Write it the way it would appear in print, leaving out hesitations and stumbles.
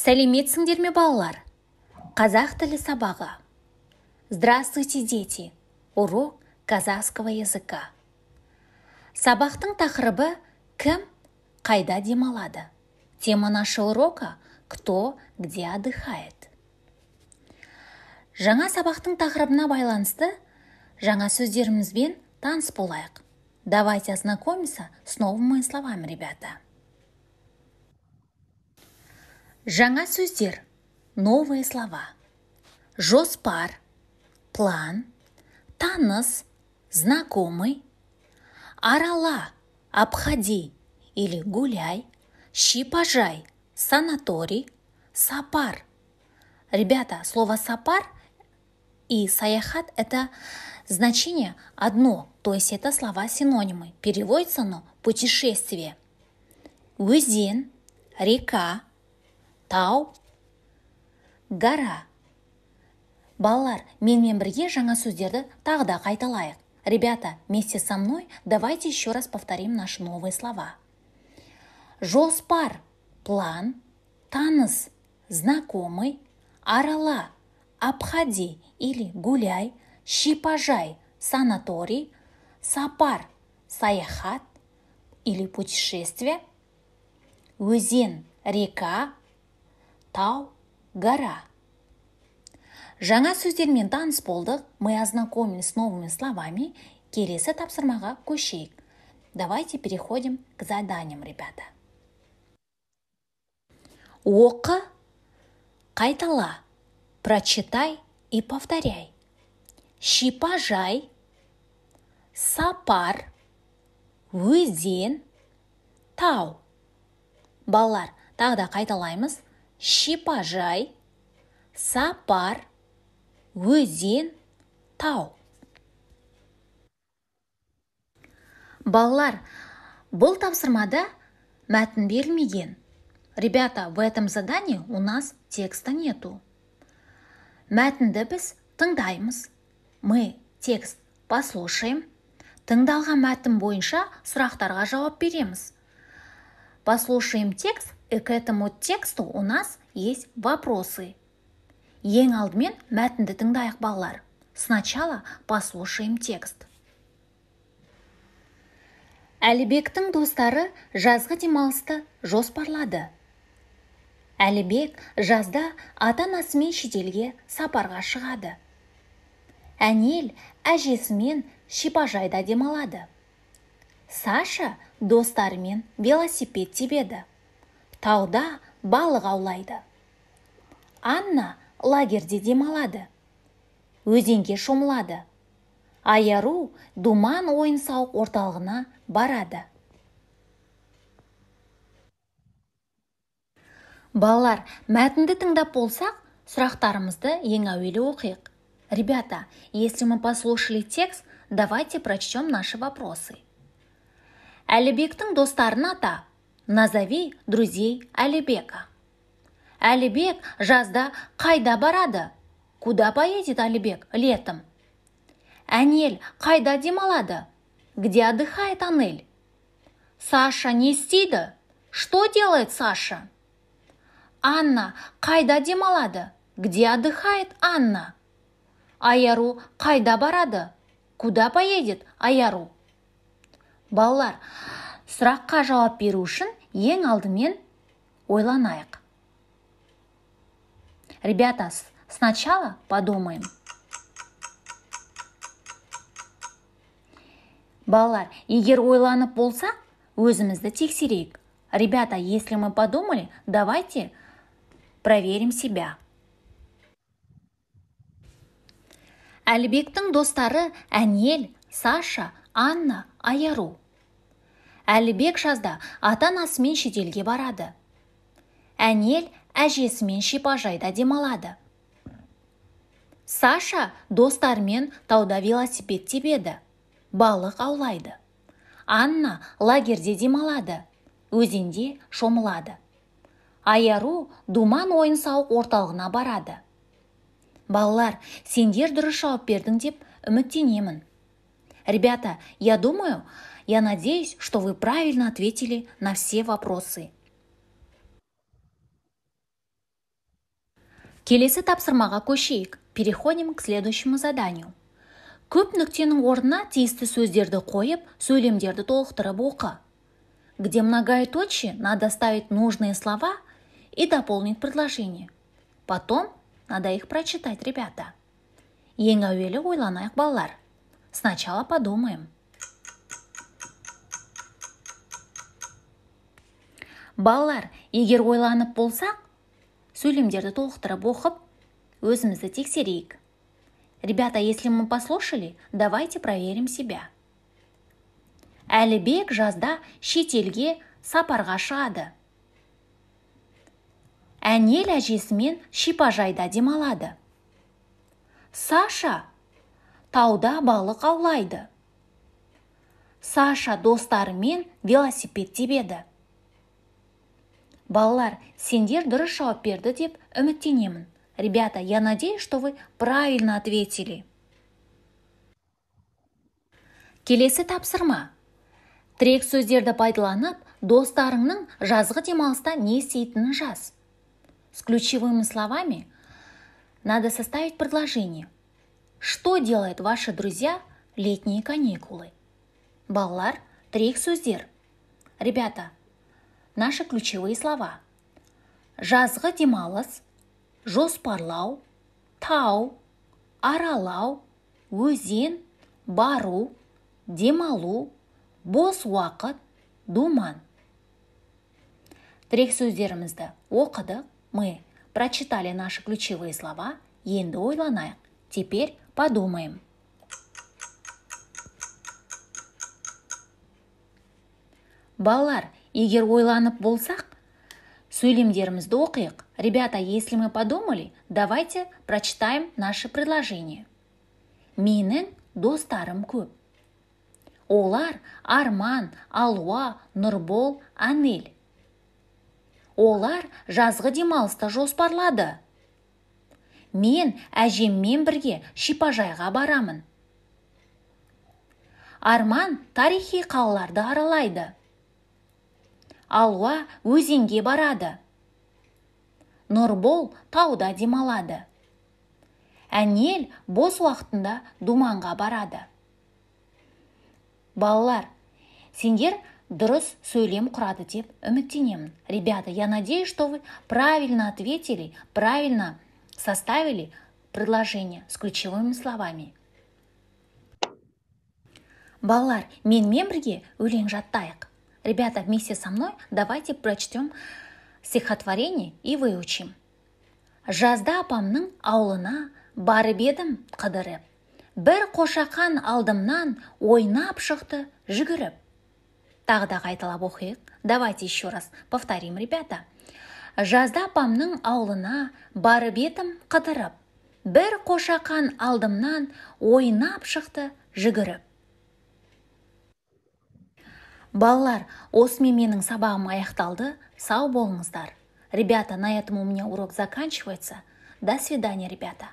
Сәлеметсіңдер ме, балалар? Қазақ тілі сабағы. Здравствуйте, дети! Урок казахского языка. Сабақтың тақырыбы «Кім қайда демалады?» Тема нашего урока «Кто где отдыхает?» Жаңа сабақтың тақырыбына байланысты жаңа сөздерімізбен таныс болайық. Давайте ознакомимся с новыми словами, ребята. Жаңа сөздер, новые слова. Жоспар, план, таныс, знакомый, арала, обходи или гуляй, шипажай, санаторий, сапар. Ребята, слово сапар и саяхат – это значение одно, то есть это слова-синонимы. Переводится оно путешествие. Өзен, река, тау, гора. Балалар, менімен бірге жаңа сөздерді тағы да қайталайық. Ребята, вместе со мной давайте еще раз повторим наши новые слова. Жоспар, план, таныс, знакомый, арала, обходи или гуляй, шипажай, санаторий, сапар, саяхат или путешествие, өзен, река, тау, гора. Жаңа сөздермен таныс болдық, мы ознакомились с новыми словами. Келесі тапсырмаға көшейік. Давайте переходим к заданиям, ребята. Оқы, қайтала, прочитай и повторяй. Шипажай, сапар, өзен, тау. Балалар, тағы да қайталаймыз. Шипажай, сапар, өзен, тау. Балалар, бұл тапсырмада мәтін берілмеген. Ребята, в этом задании у нас текста нету. Мәтінді біз тыңдаймыз. Мы текст послушаем. Тыңдалған мәтін бойынша сұрақтарға жауап береміз. Послушаем текст, и к этому тексту у нас есть вопросы. Ең алдымен мәтінді тыңдайық, балалар. Сначала послушаем текст. Әлібектің достары жазғы демалысты жоспарлады. Әлібек жазда ата-анасымен шетелге сапарға шығады. Әнел әжесімен шипажайда демалады. Саша достарымен велосипед тебеді. Тауда балық аулайды. Анна лагерде демалады. Өзенге шомылады. Аяру думан ойын-сауық орталығына барады. Балалар, мәтінді тыңдап болсақ, сұрақтарымызды ең әуелі оқиық. Ребята, если мы послушали текст, давайте прочтем наши вопросы. Әлібектің достарын ата. Назови друзей Әлібека. Әлібек жазда қайда барады? Куда поедет Әлібек летом? Әнел қайда демалады? Где отдыхает Анель? Саша не істейді? Что делает Саша? Анна қайда демалады? Где отдыхает Анна? Аяру қайда барады? Куда поедет Аяру? Балалар, сұраққа жауап беру үшін ең алдымен ойланайық. Ребята, сначала подумаем. Балалар, егер ойланып болсақ, өзімізді тексерейік. Ребята, если мы подумали, давайте проверим себя. Әлібектің достары Әнел, Саша, Анна, Аяру. Әлібек жазда ата-анасымен шетелге барады. Әнел әжесімен шипажайда демалады. Саша достарымен тауда велосипед тебеді. Балық аулайды. Анна лагерде демалады. Өзенде шомылады. Аяру думан ойын-сауық орталығына барады. Балалар, сендер дұрыс жауап бердің деп үміттенемін. Ребята, я надеюсь, что вы правильно ответили на все вопросы. Келесі тапсырмаға көшейік. Переходим к следующему заданию. Көп нүктенің орнына тиісті сөздерді қойып, сөйлемдерді толықтырып оқы. Где многоеточие, надо ставить нужные слова и дополнить предложение. Потом надо их прочитать, ребята. Ең әуелі ойланайық, балалар. Сначала подумаем. Балалар, егер ойланып болсақ, сөйлемдерді толықтырып оқып, өзімізді тексерейік. Ребята, если мы послушали, давайте проверим себя. Әлібек жазда шетелге сапарға шығады. Әнел әжесімен шипажайда демалады. Саша тауда балық аулайды. Саша достарымен велосипед тебеді. Балалар, сендер дұрыс жауап берді деп үміттенемін. Ребята, я надеюсь, что вы правильно ответили. Келесі тапсырма. Тірек сөздерді пайдаланып, достарыңның жазғы демалыста не істейтінін жаз. С ключевыми словами надо составить предложение. Что делают ваши друзья в летние каникулы? Балалар, тірек сөздер. Ребята, наши ключевые слова. Жазғы демалыс, жоспарлау, тау, аралау, өзен, бару, демалу, бос уақыт, думан. Тірек сөздерімізді оқыдық, мы прочитали наши ключевые слова, енді ойланайық. Теперь подумаем. Балалар, егер ойланып болсақ, сөйлемдерімізді оқиық. Ребята, если мы подумали, давайте прочитаем наши предложения. Менің достарым көп. Олар Арман, Алуа, Нұрбол, Анель. Олар жазғы демалысты жоспарлады. Мен әжеммен бірге шипажайға барамын. Арман тарихи қалаларды аралайды. Алуа өзенге барады. Нұрбол тауда демалады. Әнел бос уақытында думанға барады. Балалар, сендер дұрыс сөйлем құрады деп үміттенемін. Ребята, я надеюсь, что вы правильно ответили, правильно составили предложение с ключевыми словами. Балалар, менімен бірге өлең жаттайық. Ребята, вместе со мной давайте прочтем стихотворение и выучим. Жазда апамның ауылына барып едім қыдырып. Бір қошақан алдымнан ойнап шықты жүгіріп. Тағы да қайталап оқиық. Давайте еще раз повторим, ребята. Жазда апамның ауылына барып едім қыдырып. Бір қошақан алдымнан ойнап шықты жүгіріп. Балалар, осымен менің сабағым аяқталды. Сау болыңыздар. Ребята, на этом у меня урок заканчивается. До свидания, ребята.